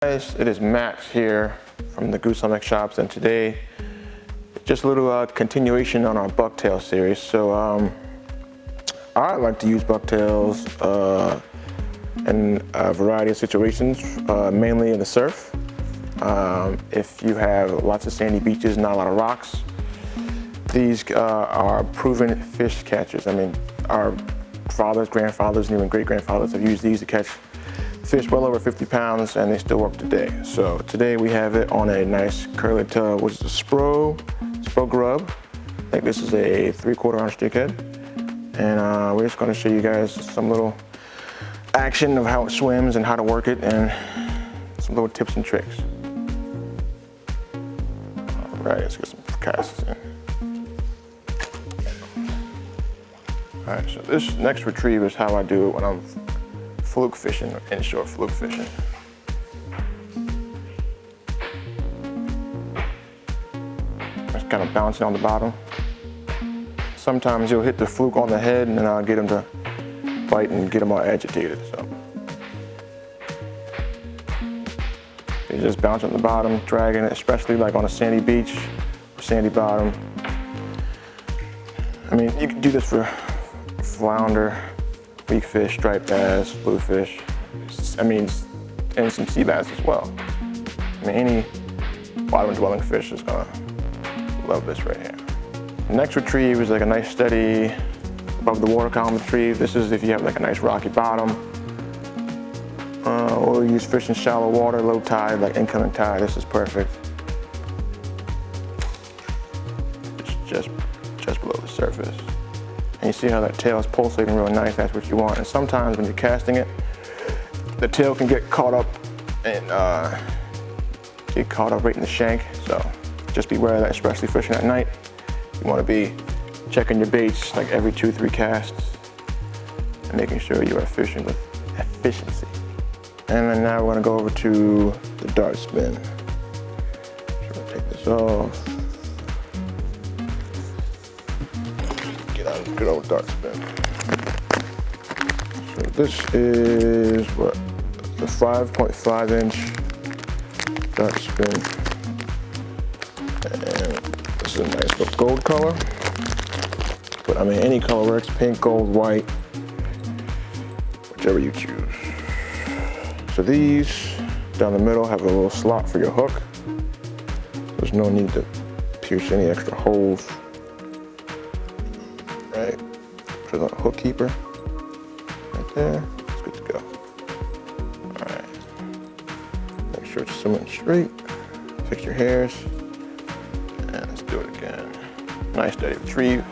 Guys, it is Max here from the Goose Hummock shops, and today just a little continuation on our bucktail series. So I like to use bucktails in a variety of situations, mainly in the surf. If you have lots of sandy beaches, not a lot of rocks, these are proven fish catchers. I mean, our fathers, grandfathers, and even great-grandfathers have used these to catch fish well over 50 pounds, and they still work today. So today we have it on a nice curly tub, which is a Spro Grub. I think this is a 3/4 ounce jig head. And we're just gonna show you guys some little action of how it swims and how to work it, and some little tips and tricks. All right, let's get some casts in. All right, so this next retrieve is how I do it when I'm fluke fishing, or inshore fluke fishing. Just kind of bouncing on the bottom. Sometimes you'll hit the fluke on the head, and then I'll get them to bite and get them all agitated. So you just bounce on the bottom, dragging it, especially like on a sandy beach or sandy bottom. I mean, you can do this for flounder, weak fish, striped bass, bluefish, I mean, and some sea bass as well. I mean, any bottom dwelling fish is gonna love this right here. The next retrieve is like a nice steady above the water column retrieve. This is if you have like a nice rocky bottom. Or use fish in shallow water, low tide, like incoming tide. This is perfect. It's just below the surface. And you see how that tail is pulsating really nice. That's what you want. And sometimes when you're casting it, the tail can get caught up and right in the shank. So just beware of that, especially fishing at night. You want to be checking your baits like every 2-3 casts and making sure you are fishing with efficiency. And then now we're going to go over to the Dartspin. So we'll take this off. Good old Dartspin. So this is what? The 5.5 inch Dartspin. And this is a nice little gold color. But I mean, any color works, pink, gold, white, whichever you choose. So these down the middle have a little slot for your hook. There's no need to pierce any extra holes. Right, put it on a hook keeper, right there, it's good to go. All right, make sure it's swimming straight, fix your hairs, and let's do it again. Nice steady retrieve.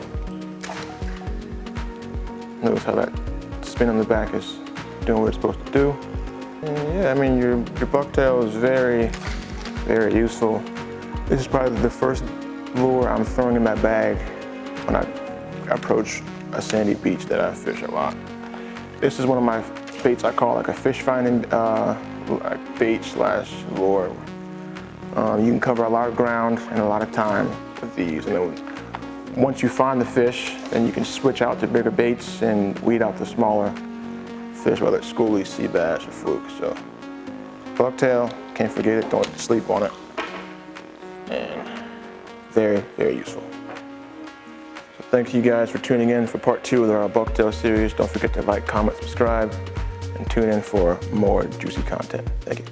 Notice how that spin on the back is doing what it's supposed to do. And yeah, I mean, your bucktail is very, very useful. This is probably the first lure I'm throwing in my bag when I approach a sandy beach that I fish a lot. This is one of my baits I call like a fish finding bait slash lure. You can cover a lot of ground and a lot of time with these. And then once you find the fish, then you can switch out to bigger baits and weed out the smaller fish, whether it's schoolie, sea bass, or fluke. So bucktail, can't forget it, don't sleep on it. And very, very useful. Thank you guys for tuning in for part 2 of our bucktail series. Don't forget to like, comment, subscribe, and tune in for more juicy content. Thank you.